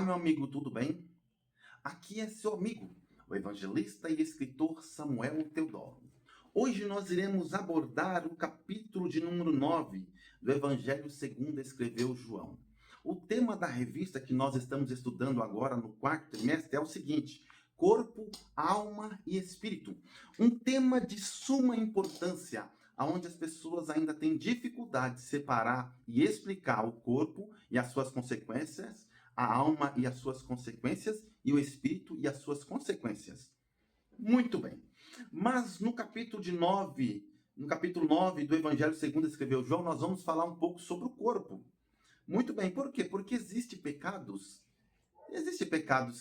Olá, meu amigo, tudo bem? Aqui é seu amigo, o evangelista e escritor Samuel Teodoro. Hoje nós iremos abordar o capítulo de número 9 do Evangelho segundo escreveu João. O tema da revista que nós estamos estudando agora no quarto trimestre é o seguinte: corpo, alma e espírito. Um tema de suma importância, onde as pessoas ainda têm dificuldade de separar e explicar o corpo e as suas consequências, a alma e as suas consequências, e o espírito e as suas consequências. Muito bem. Mas no capítulo 9 do Evangelho segundo escreveu João, nós vamos falar um pouco sobre o corpo. Muito bem, por quê? Porque existem pecados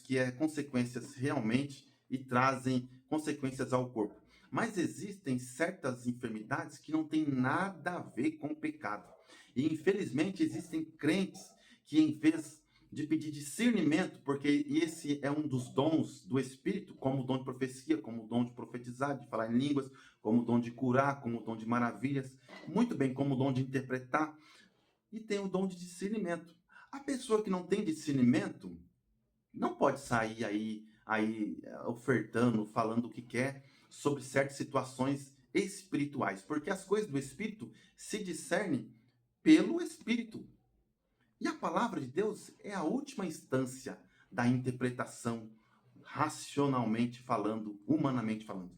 que é consequências realmente e trazem consequências ao corpo. Mas existem certas enfermidades que não têm nada a ver com o pecado. E infelizmente existem crentes que, em vez de pedir discernimento, porque esse é um dos dons do Espírito, como o dom de profecia, como o dom de profetizar, de falar em línguas, como o dom de curar, como o dom de maravilhas, muito bem, como o dom de interpretar, e tem o dom de discernimento. A pessoa que não tem discernimento não pode sair aí ofertando, falando o que quer sobre certas situações espirituais, porque as coisas do Espírito se discernem pelo Espírito. E a palavra de Deus é a última instância da interpretação, racionalmente falando, humanamente falando.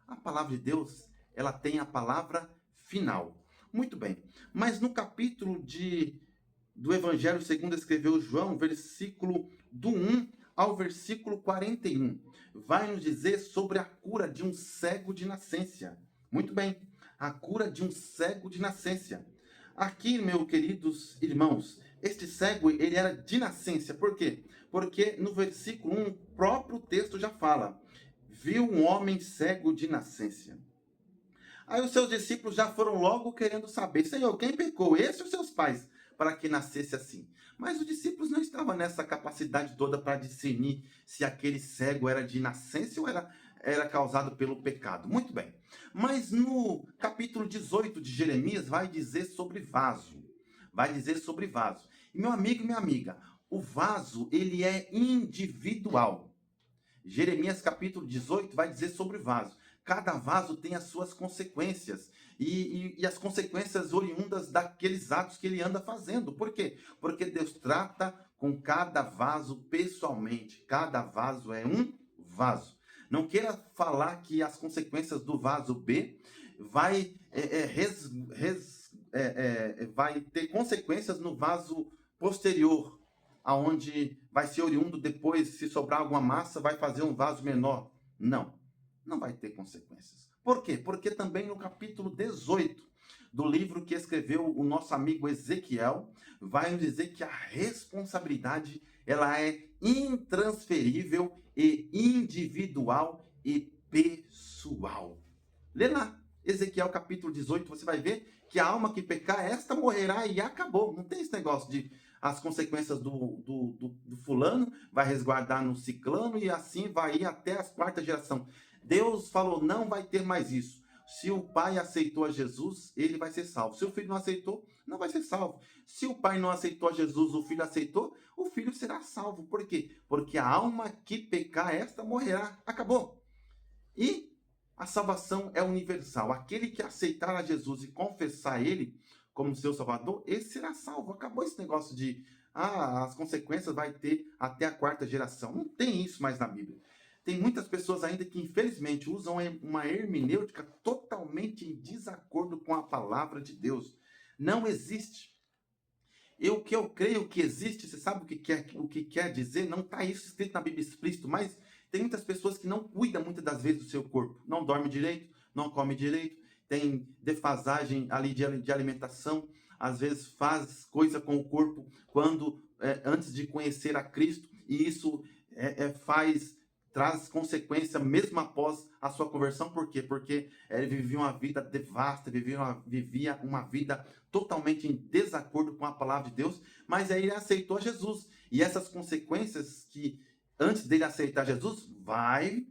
A palavra de Deus, ela tem a palavra final. Muito bem, mas no capítulo do Evangelho segundo escreveu João, versículo do 1 ao versículo 41, vai nos dizer sobre a cura de um cego de nascença. Muito bem, a cura de um cego de nascença. Aqui, meus queridos irmãos, este cego, ele era de nascença. Por quê? Porque no versículo 1, o próprio texto já fala: viu um homem cego de nascença. Aí os seus discípulos já foram logo querendo saber: Senhor, quem pecou, esse ou seus pais, para que nascesse assim? Mas os discípulos não estavam nessa capacidade toda para discernir se aquele cego era de nascença ou era causado pelo pecado. Muito bem. Mas no capítulo 18 de Jeremias vai dizer sobre vaso. Vai dizer sobre vaso. E meu amigo e minha amiga, o vaso, ele é individual. Jeremias capítulo 18 vai dizer sobre vaso. Cada vaso tem as suas consequências. E as consequências oriundas daqueles atos que ele anda fazendo. Por quê? Porque Deus trata com cada vaso pessoalmente. Cada vaso é um vaso. Não queira falar que as consequências do vaso B vai ter consequências no vaso posterior, aonde vai ser oriundo depois, se sobrar alguma massa, vai fazer um vaso menor. Não, não vai ter consequências. Por quê? Porque também no capítulo 18 do livro que escreveu o nosso amigo Ezequiel, vai nos dizer que a responsabilidade, ela é intransferível e individual e pessoal. Lê lá, Ezequiel capítulo 18, você vai ver que a alma que pecar, esta morrerá e acabou. Não tem esse negócio de as consequências do fulano vai resguardar no ciclano e assim vai ir até as quarta geração. Deus falou, não vai ter mais isso. Se o pai aceitou a Jesus, ele vai ser salvo. Se o filho não aceitou, não vai ser salvo. Se o pai não aceitou a Jesus, o filho aceitou, o filho será salvo. Por quê? Porque a alma que pecar, esta morrerá. Acabou. E a salvação é universal. Aquele que aceitar a Jesus e confessar ele como seu salvador, esse será salvo. Acabou esse negócio de as consequências vai ter até a quarta geração. Não tem isso mais na Bíblia. Tem muitas pessoas ainda que, infelizmente, usam uma hermenêutica totalmente em desacordo com a palavra de Deus. Não existe. O que eu creio que existe, você sabe o que quer dizer? Não está isso escrito na Bíblia explícito, mas tem muitas pessoas que não cuidam muitas das vezes do seu corpo. Não dorme direito, não come direito, tem defasagem ali de alimentação, às vezes faz coisa com o corpo antes de conhecer a Cristo, e isso traz consequência mesmo após a sua conversão. Por quê? Porque ele vivia uma vida devasta, vivia uma vida totalmente em desacordo com a palavra de Deus, mas aí ele aceitou Jesus. E essas consequências que antes dele aceitar Jesus, vai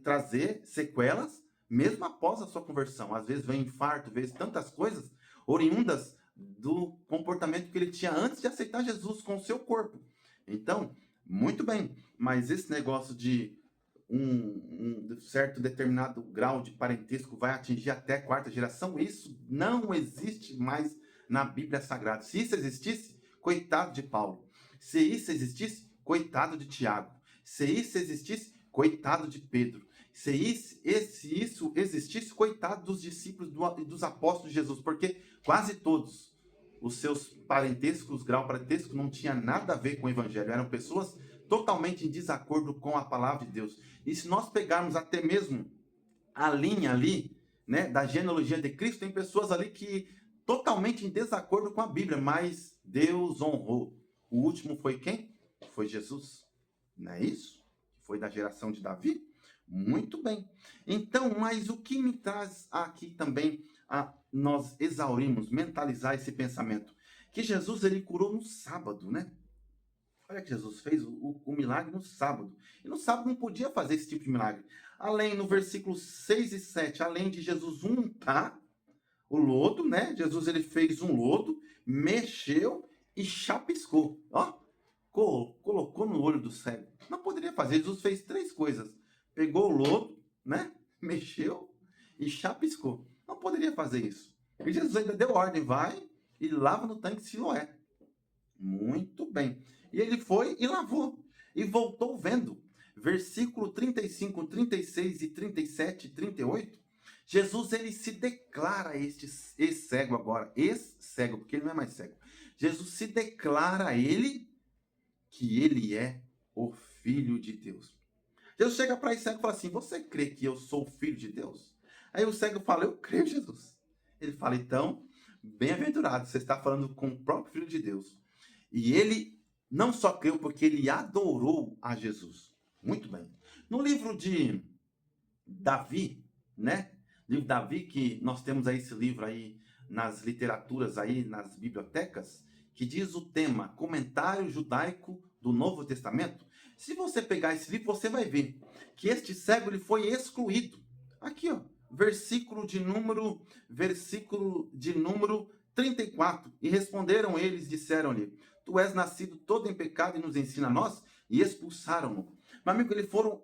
trazer sequelas, mesmo após a sua conversão. Às vezes vem infarto, às vezes tantas coisas oriundas do comportamento que ele tinha antes de aceitar Jesus com o seu corpo. Então, muito bem, mas esse negócio de um certo determinado grau de parentesco vai atingir até a quarta geração, isso não existe mais na Bíblia Sagrada. Se isso existisse, coitado de Paulo. Se isso existisse, coitado de Tiago. Se isso existisse, coitado de Pedro. Se isso existisse, coitado dos discípulos dos apóstolos de Jesus, porque quase todos os seus parentescos, grau parentesco, não tinha nada a ver com o evangelho. Eram pessoas totalmente em desacordo com a palavra de Deus. E se nós pegarmos até mesmo a linha ali, né, da genealogia de Cristo, tem pessoas ali que totalmente em desacordo com a Bíblia, mas Deus honrou. O último foi quem? Foi Jesus. Não é isso? Foi da geração de Davi? Muito bem. Então, mas o que me traz aqui também a nós exaurimos, mentalizar esse pensamento? Que Jesus ele curou no sábado, né? Olha que Jesus fez o milagre no sábado. E no sábado não podia fazer esse tipo de milagre. Além, no versículo 6 e 7, além de Jesus untar o lodo, né? Jesus ele fez um lodo, mexeu e chapiscou. Ó, colocou no olho do cego. Não poderia fazer. Jesus fez três coisas. Pegou o lodo, né? Mexeu e chapiscou. Não poderia fazer isso. E Jesus ainda deu ordem, vai e lava no tanque de Siloé. Muito bem. E ele foi e lavou. E voltou vendo. Versículo 35, 36 e 37 e 38. Jesus ele se declara esse cego agora. Ex-cego, porque ele não é mais cego. Jesus se declara a ele que ele é o Filho de Deus. Jesus chega para esse cego e fala assim: você crê que eu sou o Filho de Deus? Aí o cego fala: eu creio, Jesus. Ele fala: então, bem-aventurado, você está falando com o próprio Filho de Deus. E ele não só creu, porque ele adorou a Jesus. Muito bem. No livro de Davi, né? Livro de Davi, que nós temos aí esse livro aí nas literaturas aí, nas bibliotecas, que diz o tema Comentário Judaico do Novo Testamento. Se você pegar esse livro, você vai ver que este cego ele foi excluído. Aqui, ó, versículo de número 34. E responderam eles, disseram-lhe: tu és nascido todo em pecado e nos ensina a nós? E expulsaram-no. Meu amigo,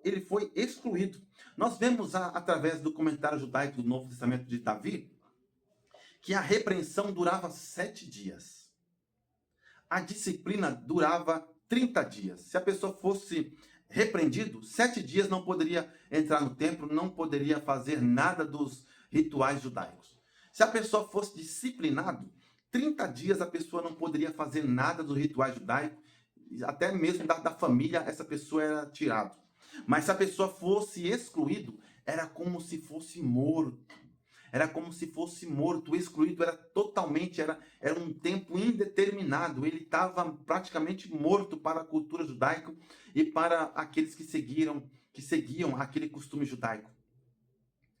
ele foi excluído. Nós vemos através do comentário judaico do Novo Testamento de Davi que a repreensão durava 7 dias. A disciplina durava 30 dias. Se a pessoa fosse repreendido, 7 dias não poderia entrar no templo, não poderia fazer nada dos rituais judaicos. Se a pessoa fosse disciplinado, 30 dias a pessoa não poderia fazer nada dos rituais judaicos, até mesmo da família essa pessoa era tirada. Mas se a pessoa fosse excluído, era como se fosse morto. Era como se fosse morto. O excluído era totalmente, era um tempo indeterminado. Ele estava praticamente morto para a cultura judaica e para aqueles que seguiam aquele costume judaico.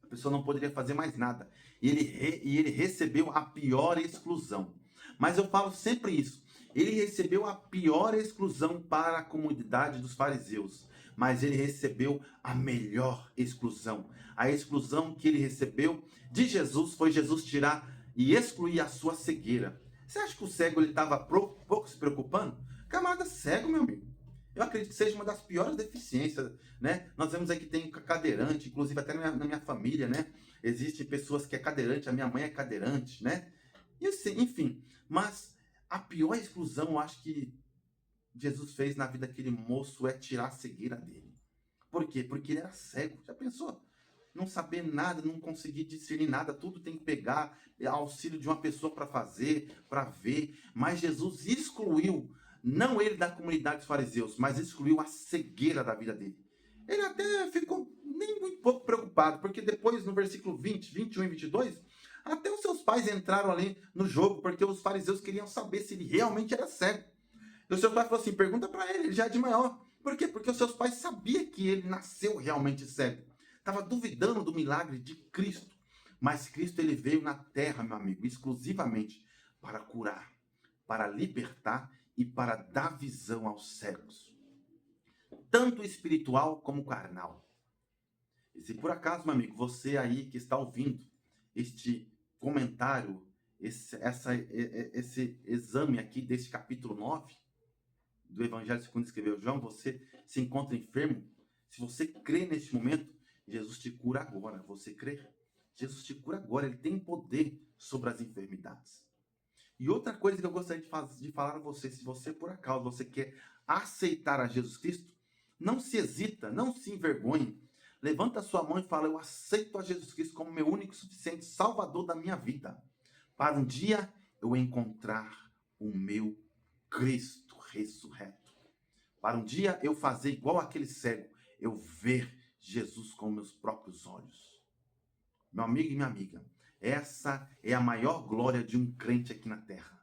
A pessoa não poderia fazer mais nada. E ele recebeu a pior exclusão. Mas eu falo sempre isso. Ele recebeu a pior exclusão para a comunidade dos fariseus. Mas ele recebeu a melhor exclusão. A exclusão que ele recebeu de Jesus foi Jesus tirar e excluir a sua cegueira. Você acha que o cego estava pouco se preocupando? Camarada cego, meu amigo. Eu acredito que seja uma das piores deficiências, né? Nós vemos aí que tem cadeirante, inclusive até na minha família, né? Existem pessoas que é cadeirante, a minha mãe é cadeirante, né? E assim, enfim, mas a pior exclusão, eu acho que Jesus fez na vida daquele moço é tirar a cegueira dele. Por quê? Porque ele era cego. Já pensou? Não saber nada, não conseguir discernir nada, tudo tem que pegar auxílio de uma pessoa para fazer, para ver. Mas Jesus excluiu, não ele da comunidade dos fariseus, mas excluiu a cegueira da vida dele. Ele até ficou nem muito pouco preocupado, porque depois no versículo 20, 21 e 22, até os seus pais entraram ali no jogo, porque os fariseus queriam saber se ele realmente era cego. E o seu pai falou assim, pergunta para ele já é de maior. Por quê? Porque os seus pais sabiam que ele nasceu realmente cego. Estava duvidando do milagre de Cristo. Mas Cristo ele veio na terra, meu amigo, exclusivamente para curar, para libertar e para dar visão aos cegos. Tanto espiritual como carnal. E se por acaso, meu amigo, você aí que está ouvindo este comentário, esse exame aqui desse capítulo 9 do Evangelho segundo escreveu João, você se encontra enfermo, se você crê neste momento, Jesus te cura agora. Você crê? Jesus te cura agora, ele tem poder sobre as enfermidades. E outra coisa que eu gostaria de falar a você, se você por acaso você quer aceitar a Jesus Cristo, não se hesita, não se envergonhe. Levanta a sua mão e fala: eu aceito a Jesus Cristo como meu único e suficiente Salvador da minha vida, para um dia eu encontrar o meu Cristo ressurreto. Para um dia eu fazer igual aquele cego, eu ver Jesus com meus próprios olhos. Meu amigo e minha amiga, essa é a maior glória de um crente aqui na terra.